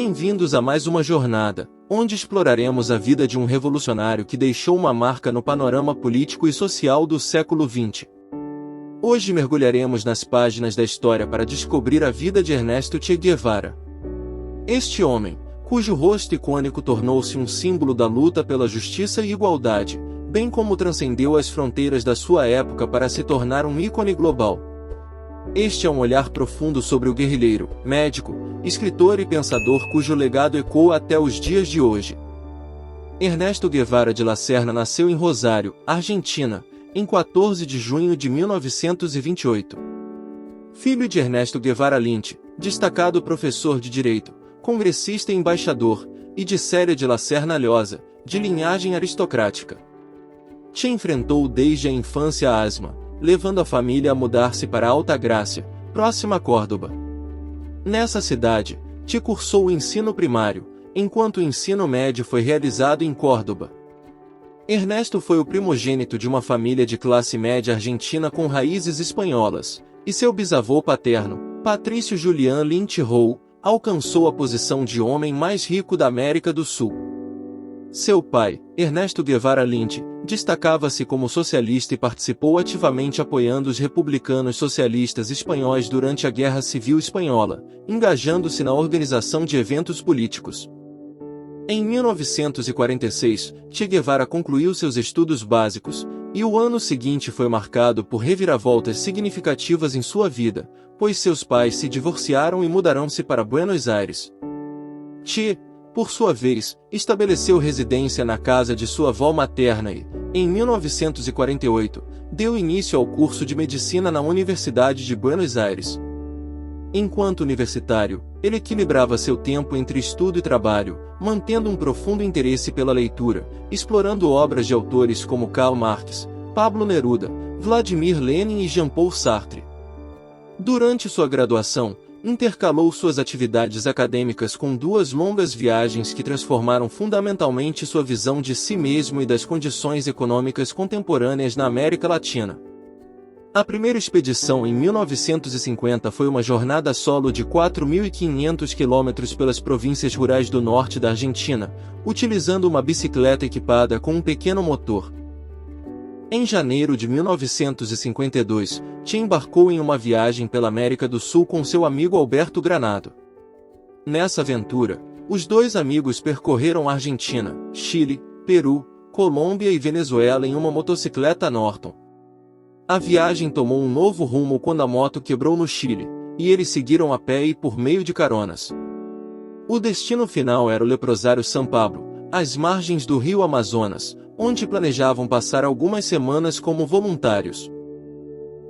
Bem-vindos a mais uma jornada, onde exploraremos a vida de um revolucionário que deixou uma marca no panorama político e social do século XX. Hoje mergulharemos nas páginas da história para descobrir a vida de Ernesto Che Guevara. Este homem, cujo rosto icônico tornou-se um símbolo da luta pela justiça e igualdade, bem como transcendeu as fronteiras da sua época para se tornar um ícone global. Este é um olhar profundo sobre o guerrilheiro, médico, escritor e pensador cujo legado ecoa até os dias de hoje. Ernesto Guevara de la Serna nasceu em Rosário, Argentina, em 14 de junho de 1928. Filho de Ernesto Guevara Lynch, destacado professor de direito, congressista e embaixador, e de Célia de la Serna Lhosa, de linhagem aristocrática. Che enfrentou desde a infância a asma, levando a família a mudar-se para Altagracia, próxima a Córdoba. Nessa cidade, Che cursou o ensino primário, enquanto o ensino médio foi realizado em Córdoba. Ernesto foi o primogênito de uma família de classe média argentina com raízes espanholas, e seu bisavô paterno, Patrício Julián Lynch Roux, alcançou a posição de homem mais rico da América do Sul. Seu pai, Ernesto Guevara Lynch, destacava-se como socialista e participou ativamente apoiando os republicanos socialistas espanhóis durante a Guerra Civil Espanhola, engajando-se na organização de eventos políticos. Em 1946, Che Guevara concluiu seus estudos básicos, e o ano seguinte foi marcado por reviravoltas significativas em sua vida, pois seus pais se divorciaram e mudaram-se para Buenos Aires. Che, por sua vez, estabeleceu residência na casa de sua avó materna e, em 1948, deu início ao curso de medicina na Universidade de Buenos Aires. Enquanto universitário, ele equilibrava seu tempo entre estudo e trabalho, mantendo um profundo interesse pela leitura, explorando obras de autores como Karl Marx, Pablo Neruda, Vladimir Lenin e Jean-Paul Sartre. Durante sua graduação, intercalou suas atividades acadêmicas com duas longas viagens que transformaram fundamentalmente sua visão de si mesmo e das condições econômicas contemporâneas na América Latina. A primeira expedição em 1950 foi uma jornada solo de 4.500 quilômetros pelas províncias rurais do norte da Argentina, utilizando uma bicicleta equipada com um pequeno motor. Em janeiro de 1952, Che embarcou em uma viagem pela América do Sul com seu amigo Alberto Granado. Nessa aventura, os dois amigos percorreram Argentina, Chile, Peru, Colômbia e Venezuela em uma motocicleta Norton. A viagem tomou um novo rumo quando a moto quebrou no Chile, e eles seguiram a pé e por meio de caronas. O destino final era o leprosário São Pablo, às margens do rio Amazonas, onde planejavam passar algumas semanas como voluntários.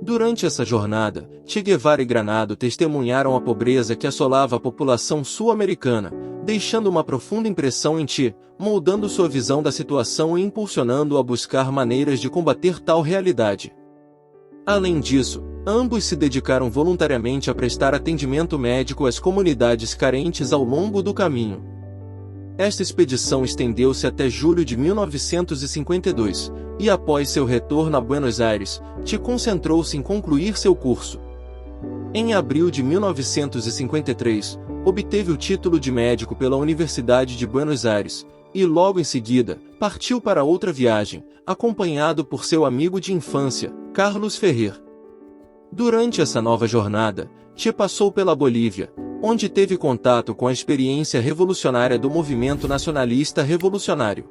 Durante essa jornada, Che Guevara e Granado testemunharam a pobreza que assolava a população sul-americana, deixando uma profunda impressão em Che, moldando sua visão da situação e impulsionando-o a buscar maneiras de combater tal realidade. Além disso, ambos se dedicaram voluntariamente a prestar atendimento médico às comunidades carentes ao longo do caminho. Esta expedição estendeu-se até julho de 1952, e após seu retorno a Buenos Aires, Che concentrou-se em concluir seu curso. Em abril de 1953, obteve o título de médico pela Universidade de Buenos Aires, e logo em seguida, partiu para outra viagem, acompanhado por seu amigo de infância, Carlos Ferrer. Durante essa nova jornada, Che passou pela Bolívia, onde teve contato com a experiência revolucionária do movimento nacionalista revolucionário.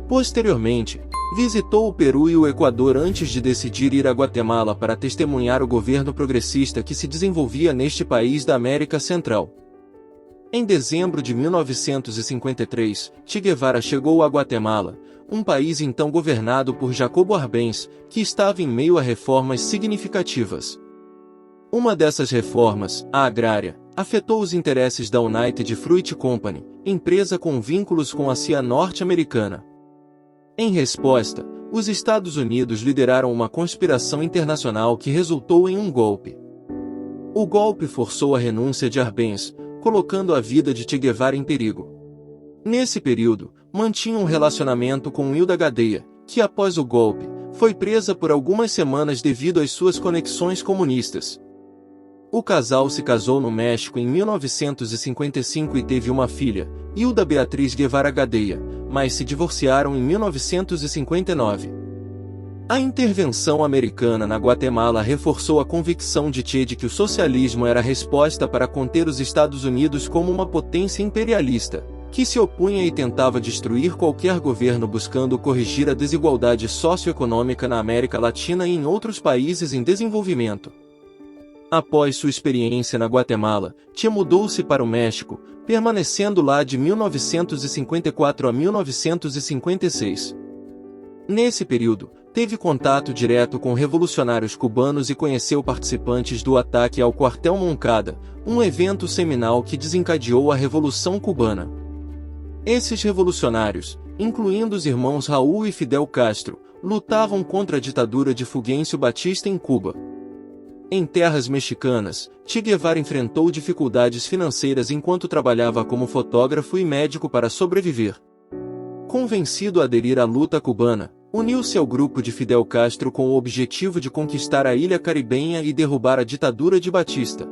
Posteriormente, visitou o Peru e o Equador antes de decidir ir a Guatemala para testemunhar o governo progressista que se desenvolvia neste país da América Central. Em dezembro de 1953, Che Guevara chegou a Guatemala, um país então governado por Jacobo Arbenz, que estava em meio a reformas significativas. Uma dessas reformas, a agrária, afetou os interesses da United Fruit Company, empresa com vínculos com a CIA norte-americana. Em resposta, os Estados Unidos lideraram uma conspiração internacional que resultou em um golpe. O golpe forçou a renúncia de Arbenz, colocando a vida de Che Guevara em perigo. Nesse período, mantinha um relacionamento com Hilda Gadeia, que após o golpe, foi presa por algumas semanas devido às suas conexões comunistas. O casal se casou no México em 1955 e teve uma filha, Hilda Beatriz Guevara Gadeia, mas se divorciaram em 1959. A intervenção americana na Guatemala reforçou a convicção de Che de que o socialismo era a resposta para conter os Estados Unidos como uma potência imperialista, que se opunha e tentava destruir qualquer governo buscando corrigir a desigualdade socioeconômica na América Latina e em outros países em desenvolvimento. Após sua experiência na Guatemala, Che mudou-se para o México, permanecendo lá de 1954 a 1956. Nesse período, teve contato direto com revolucionários cubanos e conheceu participantes do ataque ao Quartel Moncada, um evento seminal que desencadeou a Revolução Cubana. Esses revolucionários, incluindo os irmãos Raul e Fidel Castro, lutavam contra a ditadura de Fulgêncio Batista em Cuba. Em terras mexicanas, Che Guevara enfrentou dificuldades financeiras enquanto trabalhava como fotógrafo e médico para sobreviver. Convencido a aderir à luta cubana, uniu-se ao grupo de Fidel Castro com o objetivo de conquistar a ilha caribenha e derrubar a ditadura de Batista.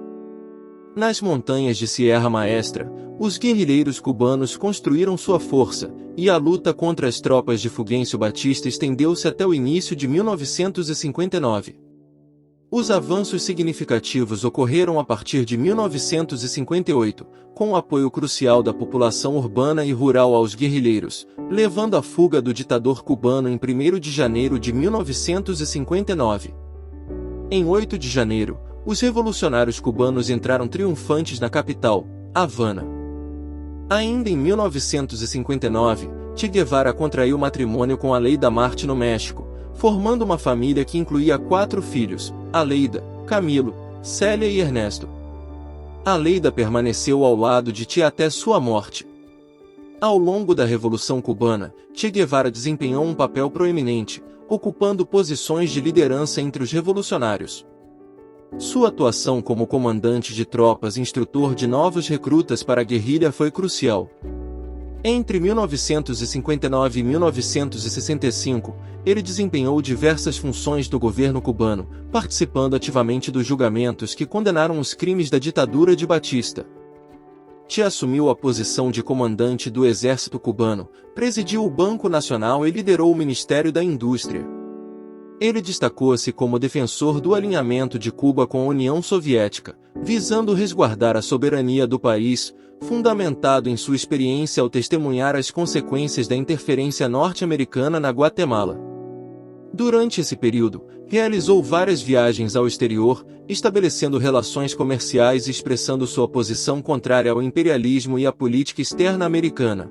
Nas montanhas de Sierra Maestra, os guerrilheiros cubanos construíram sua força, e a luta contra as tropas de Fulgêncio Batista estendeu-se até o início de 1959. Os avanços significativos ocorreram a partir de 1958, com o apoio crucial da população urbana e rural aos guerrilheiros, levando à fuga do ditador cubano em 1º de janeiro de 1959. Em 8 de janeiro, os revolucionários cubanos entraram triunfantes na capital, Havana. Ainda em 1959, Che Guevara contraiu matrimônio com Aleida Marte no México, formando uma família que incluía 4 filhos, Aleida, Camilo, Célia e Ernesto. Aleida permaneceu ao lado de Che até sua morte. Ao longo da Revolução Cubana, Che Guevara desempenhou um papel proeminente, ocupando posições de liderança entre os revolucionários. Sua atuação como comandante de tropas e instrutor de novos recrutas para a guerrilha foi crucial. Entre 1959 e 1965, ele desempenhou diversas funções do governo cubano, participando ativamente dos julgamentos que condenaram os crimes da ditadura de Batista. Che assumiu a posição de comandante do exército cubano, presidiu o Banco Nacional e liderou o Ministério da Indústria. Ele destacou-se como defensor do alinhamento de Cuba com a União Soviética, visando resguardar a soberania do país, fundamentado em sua experiência ao testemunhar as consequências da interferência norte-americana na Guatemala. Durante esse período, realizou várias viagens ao exterior, estabelecendo relações comerciais e expressando sua posição contrária ao imperialismo e à política externa americana.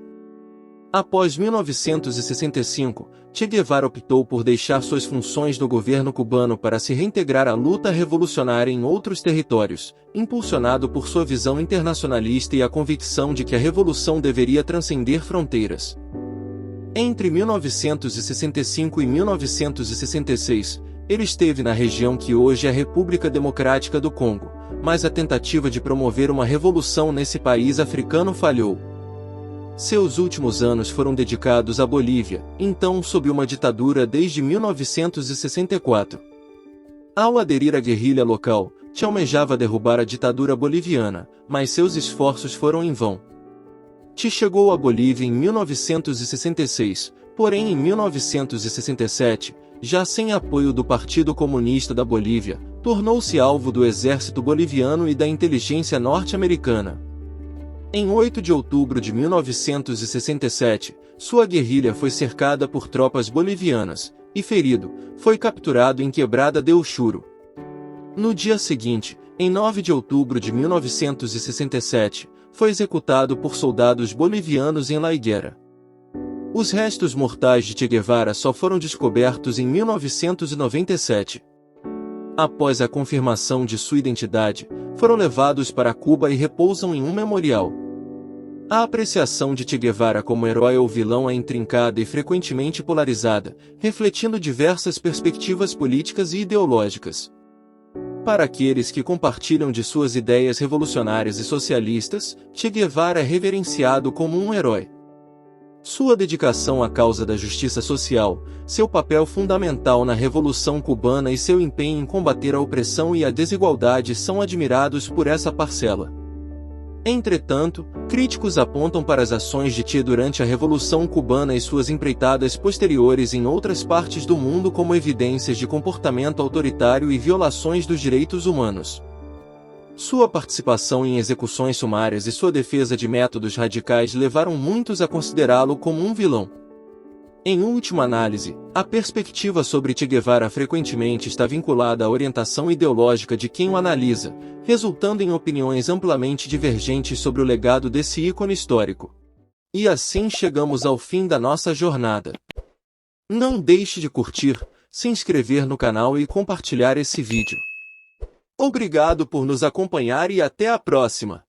Após 1965, Che Guevara optou por deixar suas funções no governo cubano para se reintegrar à luta revolucionária em outros territórios, impulsionado por sua visão internacionalista e a convicção de que a revolução deveria transcender fronteiras. Entre 1965 e 1966, ele esteve na região que hoje é a República Democrática do Congo, mas a tentativa de promover uma revolução nesse país africano falhou. Seus últimos anos foram dedicados à Bolívia, então sob uma ditadura desde 1964. Ao aderir à guerrilha local, Che almejava derrubar a ditadura boliviana, mas seus esforços foram em vão. Che chegou à Bolívia em 1966, porém em 1967, já sem apoio do Partido Comunista da Bolívia, tornou-se alvo do exército boliviano e da inteligência norte-americana. Em 8 de outubro de 1967, sua guerrilha foi cercada por tropas bolivianas, e ferido, foi capturado em Quebrada del Churo. No dia seguinte, em 9 de outubro de 1967, foi executado por soldados bolivianos em La Higuera. Os restos mortais de Che Guevara só foram descobertos em 1997. Após a confirmação de sua identidade, foram levados para Cuba e repousam em um memorial. A apreciação de Che Guevara como herói ou vilão é intrincada e frequentemente polarizada, refletindo diversas perspectivas políticas e ideológicas. Para aqueles que compartilham de suas ideias revolucionárias e socialistas, Che Guevara é reverenciado como um herói. Sua dedicação à causa da justiça social, seu papel fundamental na Revolução Cubana e seu empenho em combater a opressão e a desigualdade são admirados por essa parcela. Entretanto, críticos apontam para as ações de Che durante a Revolução Cubana e suas empreitadas posteriores em outras partes do mundo como evidências de comportamento autoritário e violações dos direitos humanos. Sua participação em execuções sumárias e sua defesa de métodos radicais levaram muitos a considerá-lo como um vilão. Em última análise, a perspectiva sobre Che Guevara frequentemente está vinculada à orientação ideológica de quem o analisa, resultando em opiniões amplamente divergentes sobre o legado desse ícone histórico. E assim chegamos ao fim da nossa jornada. Não deixe de curtir, se inscrever no canal e compartilhar esse vídeo. Obrigado por nos acompanhar e até a próxima!